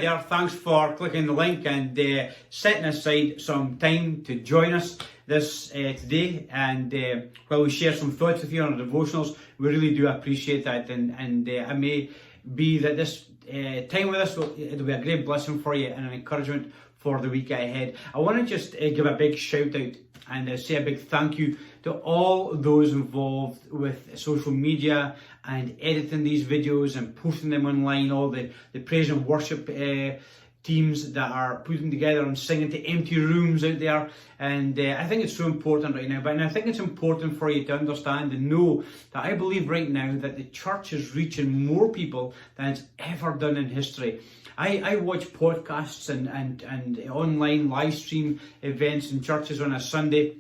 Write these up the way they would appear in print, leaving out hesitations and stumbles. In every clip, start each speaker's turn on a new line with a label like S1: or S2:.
S1: there. Thanks for clicking the link and setting aside some time to join us this today. And while we share some thoughts with you on our devotionals, we really do appreciate that. And it may be that this time with us it'll be a great blessing for you and an encouragement for the week ahead. I want to just give a big shout out and say a big thank you to all those involved with social media and editing these videos and posting them online, all the praise and worship teams that are putting together and singing to empty rooms out there. And I think it's so important right now. But I think it's important for you to understand and know that I believe right now that the church is reaching more people than it's ever done in history. I watch podcasts and online live stream events in churches on a Sunday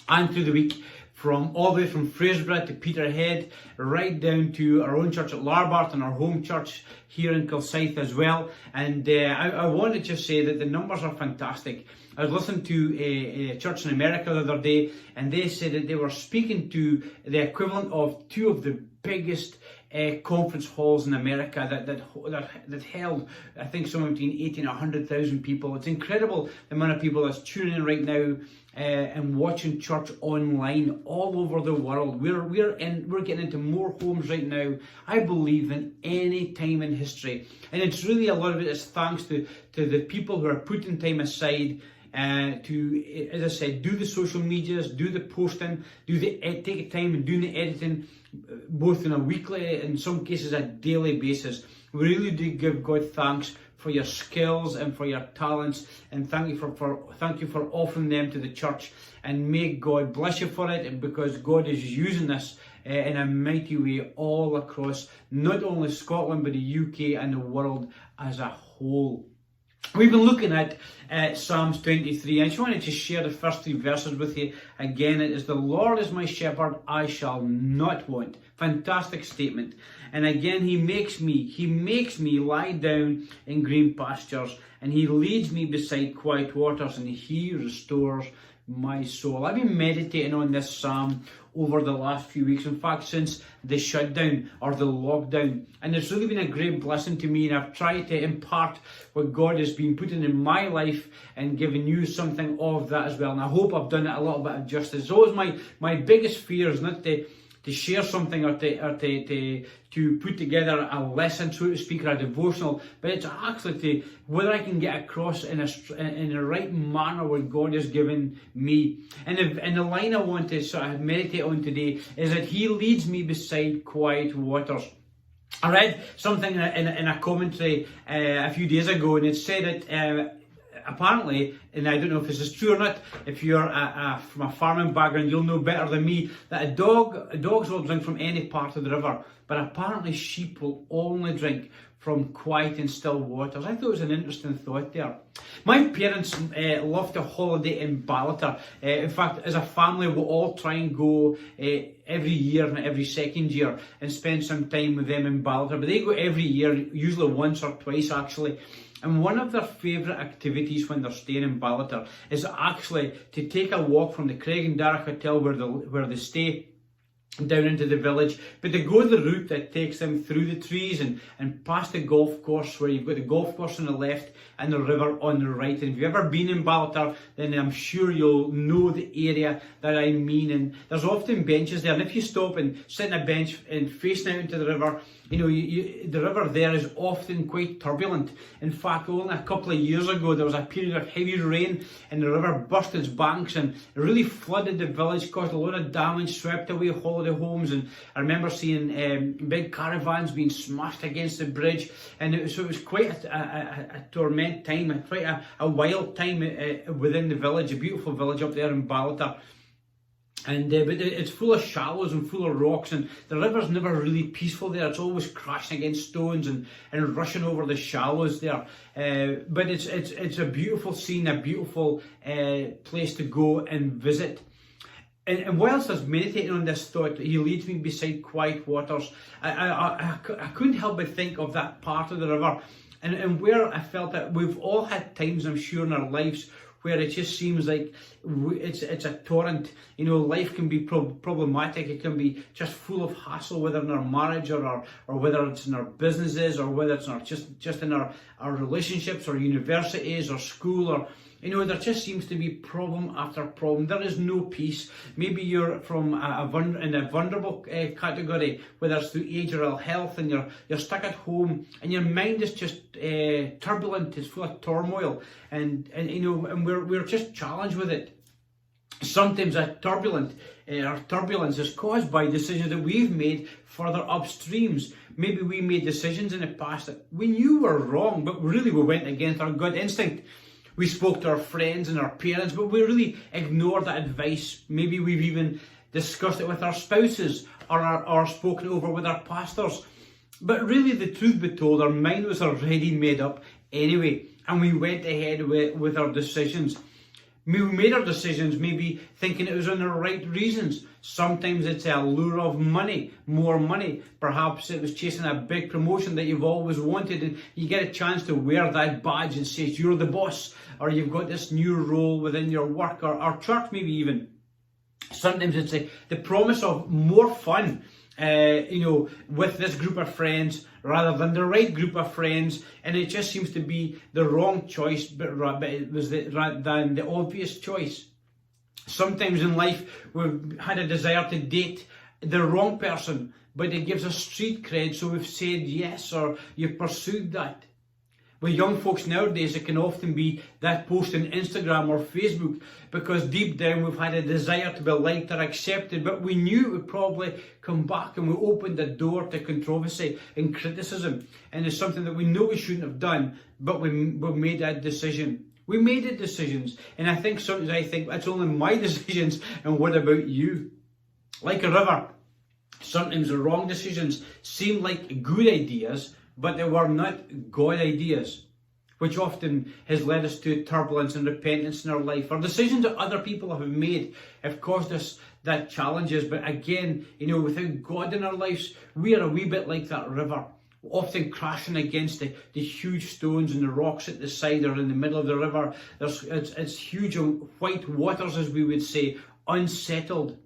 S1: and through the week, from all the way from Fraserburgh to Peterhead, right down to our own church at Larbart and our home church here in Kilsyth as well. And I want to just say that the numbers are fantastic. I was listening to a church in America the other day, and they said that they were speaking to the equivalent of two of the biggest conference halls in America that held, I think, somewhere between 80 and 100,000 people. It's incredible the amount of people that's tuning in right now and watching church online all over the world. We're getting into more homes right now, I believe, than any time in history. And it's really, a lot of it is thanks to the people who are putting time aside to, as I said, do the social medias, do the posting, take time and doing the editing, both on a weekly, in some cases a daily basis. We really do give God thanks for your skills and for your talents, and thank you for offering them to the church. And may God bless you for it, and because God is using this in a mighty way all across not only Scotland but the UK and the world as a whole. We've been looking at Psalms 23. I just wanted to share the first three verses with you. Again, it is, "The Lord is my shepherd, I shall not want." Fantastic statement. And again, He makes me lie down in green pastures, and He leads me beside quiet waters, and He restores my soul. I've been meditating on this psalm over the last few weeks, in fact since the shutdown or the lockdown, and it's really been a great blessing to me, and I've tried to impart what God has been putting in my life and giving you something of that as well, and I hope I've done it a little bit of justice. It's always my biggest fear is not to share something or to put together a lesson, so to speak, or a devotional, but it's actually to whether I can get across in the right manner what God has given me. And the line I want to sort of meditate on today is that He leads me beside quiet waters. I read something in a commentary a few days ago, and it said that apparently, and I don't know if this is true or not, if you're from a farming background, you'll know better than me, that dogs will drink from any part of the river, but apparently sheep will only drink from quiet and still waters. I thought it was an interesting thought there. My parents love to holiday in Ballater. In fact, as a family, we'll all try and go every year and every second year and spend some time with them in Ballater. But they go every year, usually once or twice actually. And one of their favourite activities when they're staying in Ballater is actually to take a walk from the Craig and Darragh Hotel where they stay down into the village, but they go the route that takes them through the trees and past the golf course, where you've got the golf course on the left and the river on the right. And if you've ever been in Ballater, then I'm sure you'll know the area that I mean. And there's often benches there, and if you stop and sit on a bench and facing out into the river, you know, the river there is often quite turbulent. In fact, only a couple of years ago, there was a period of heavy rain and the river burst its banks and it really flooded the village, caused a lot of damage, swept away holiday homes. And I remember seeing big caravans being smashed against the bridge. And so it was quite a torment time, quite a wild time within the village, a beautiful village up there in Ballater. And but it's full of shallows and full of rocks, and the river's never really peaceful there. It's always crashing against stones and rushing over the shallows there. But it's a beautiful scene, a beautiful place to go and visit. And whilst I was meditating on this thought, He leads me beside quiet waters, I couldn't help but think of that part of the river and where I felt that we've all had times, I'm sure, in our lives where it just seems like it's a torrent. Life can be problematic. It can be just full of hassle, whether in our marriage or whether it's in our businesses, or whether it's in just in our relationships or universities or school, or there just seems to be problem after problem. There is no peace. Maybe you're from in a vulnerable category, whether it's through age or ill health, and you're stuck at home, and your mind is just turbulent. It's full of turmoil, and we're just challenged with it. Sometimes that turbulence is caused by decisions that we've made further upstreams. Maybe we made decisions in the past that we knew were wrong, but really we went against our gut instinct. We spoke to our friends and our parents, but we really ignored that advice. Maybe we've even discussed it with our spouses or spoken over with our pastors. But really, the truth be told, our mind was already made up anyway, and we went ahead with our decisions. We made our decisions maybe thinking it was on the right reasons. Sometimes it's a lure of money, more money. Perhaps it was chasing a big promotion that you've always wanted, and you get a chance to wear that badge and say you're the boss, or you've got this new role within your work or church maybe even. Sometimes it's the promise of more fun, with this group of friends rather than the right group of friends, and it just seems to be the wrong choice, but it was rather than the obvious choice. Sometimes in life we've had a desire to date the wrong person, but it gives us street cred, so we've said yes, or you've pursued that. With young folks nowadays, it can often be that post on Instagram or Facebook, because deep down we've had a desire to be liked or accepted, but we knew it would probably come back, and we opened the door to controversy and criticism. And it's something that we know we shouldn't have done, but we made that decision. We made the decisions, and sometimes I think it's only my decisions, and what about you? Like a river, sometimes the wrong decisions seem like good ideas, but they were not God ideas, which often has led us to turbulence and repentance in our life. Our decisions that other people have made have caused us that challenges, but again, without God in our lives, we are a wee bit like that river, often crashing against the huge stones and the rocks at the side or in the middle of the river. It's huge white waters, as we would say, unsettled.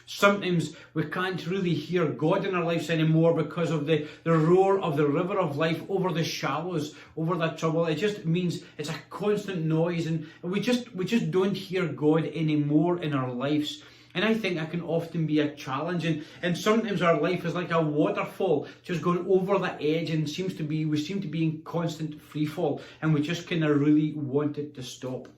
S1: Sometimes we can't really hear God in our lives anymore because of the roar of the river of life over the shallows, over that trouble. It just means it's a constant noise, and we just don't hear God anymore in our lives. And I think that can often be a challenge, and sometimes our life is like a waterfall, just going over the edge, and we seem to be in constant free fall, and we just kind of really want it to stop.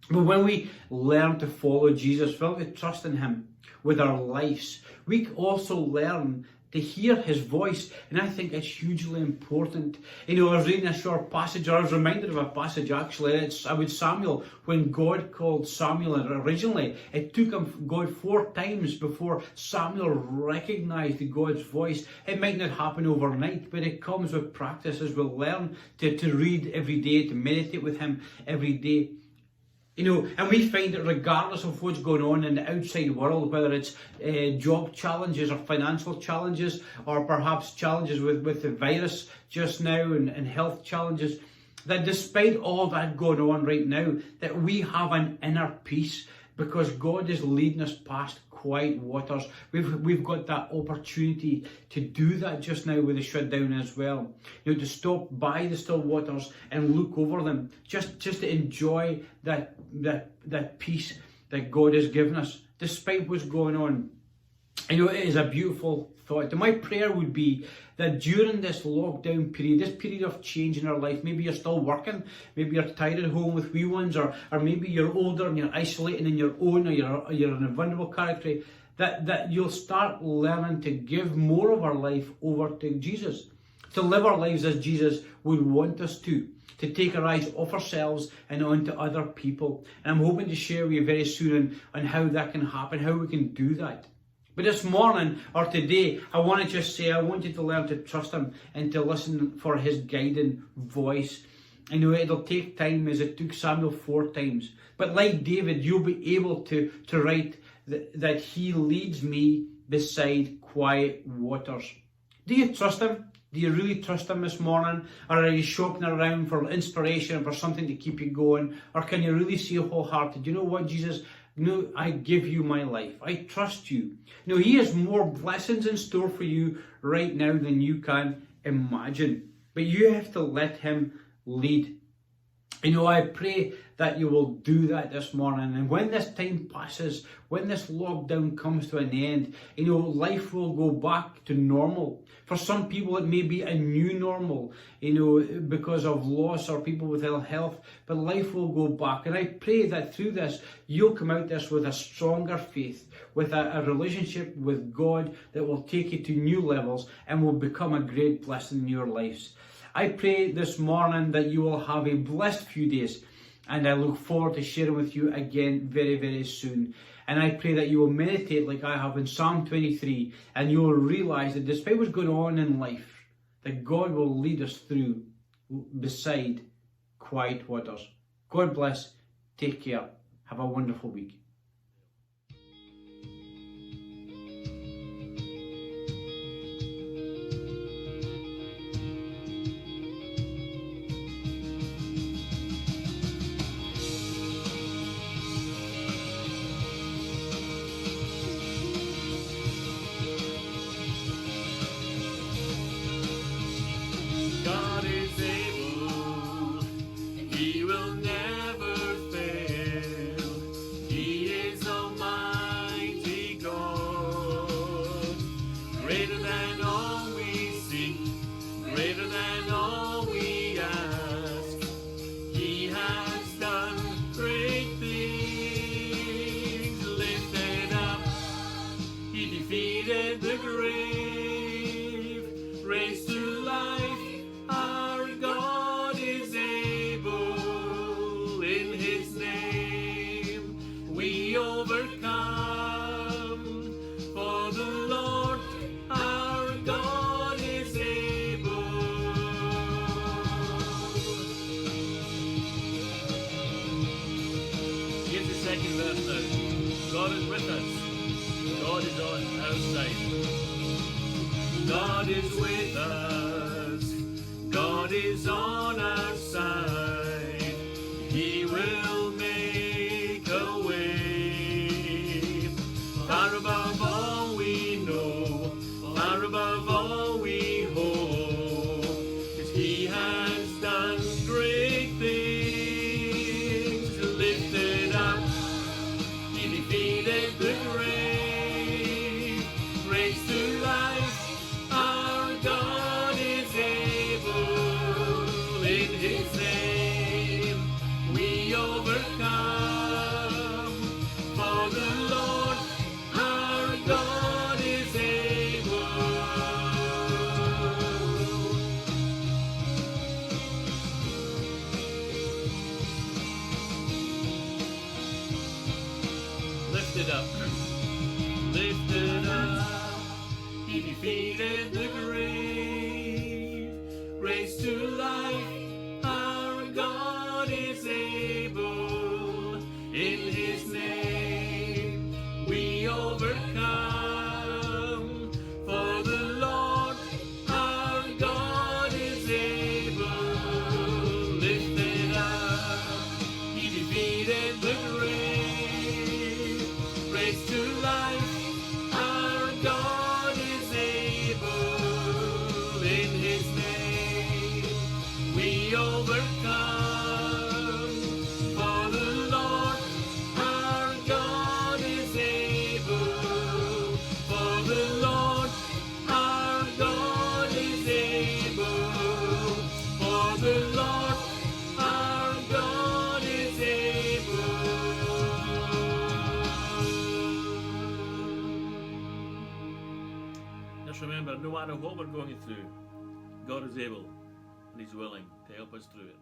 S1: But when we learn to follow Jesus, when we trust in Him with our lives, we also learn to hear His voice, and I think it's hugely important. I was reading a short passage, or I was reminded of a passage actually. It's with Samuel, when God called Samuel originally. It took God 4 times before Samuel recognized God's voice. It might not happen overnight, but it comes with practice as we'll learn to read every day, to meditate with Him every day. And we find that regardless of what's going on in the outside world, whether it's job challenges or financial challenges, or perhaps challenges with the virus just now and health challenges, that despite all that going on right now, that we have an inner peace, because God is leading us past quiet waters. We've got that opportunity to do that just now with the shutdown as well. To stop by the still waters and look over them, just to enjoy that peace that God has given us, despite what's going on. It is a beautiful thought. And my prayer would be that during this lockdown period, this period of change in our life, maybe you're still working, maybe you're tired at home with wee ones, or maybe you're older and you're isolating in your own, or you're in a vulnerable category, that you'll start learning to give more of our life over to Jesus, to live our lives as Jesus would want us to take our eyes off ourselves and onto other people. And I'm hoping to share with you very soon on how that can happen, how we can do that. But this morning, or today, I want to just say, I want you to learn to trust Him and to listen for His guiding voice. It'll take time, as it took Samuel 4 times. But like David, you'll be able to write that He leads me beside quiet waters. Do you trust Him? Do you really trust him this morning? Or are you shopping around for inspiration and for something to keep you going? Or can you really see wholehearted, you know what, Jesus? No, I give you my life. I trust you. No, he has more blessings in store for you right now than you can imagine. But you have to let him lead. You know, I pray that you will do that this morning. And when this time passes, when this lockdown comes to an end, you know, life will go back to normal. For some people, it may be a new normal, you know, because of loss or people with ill health, but life will go back. And I pray that through this, you'll come out this with a stronger faith, with a relationship with God that will take you to new levels and will become a great blessing in your lives. I pray this morning that you will have a blessed few days, and I look forward to sharing with you again very, very soon. And I pray that you will meditate like I have in Psalm 23, and you will realize that despite what's going on in life, that God will lead us through beside quiet waters. God bless. Take care. Have a wonderful week.
S2: God is able, he will never fail. He is Almighty God, greater than all we seek, greater than all we ask. He has done great things, lifted up, he defeated the grave, raised to life. Our God is able, in his name we overcome. For the Lord our God is able. Here's the second verse now. God is with us. God is on our side. God is with us. God is on our side. He will make a way. Far above all we know, far above all we hope, 'cause he has done great things. Lifted up, he defeated the grave, raised to life. Our God is able, in his name we overcome. For the Lord our God is able. Lifted up, lifted up, he defeated the grave, raised to life. Our God is able, in his name we overcome. For the Lord our God is able, lifted up, he defeated the grave, raised to life. Our God is able, in his name we overcome. For the Lord our God is able. For the Lord our God is able. For the Lord our God is able. Just remember, no matter what we're going through, God is able and he's willing to help us through it.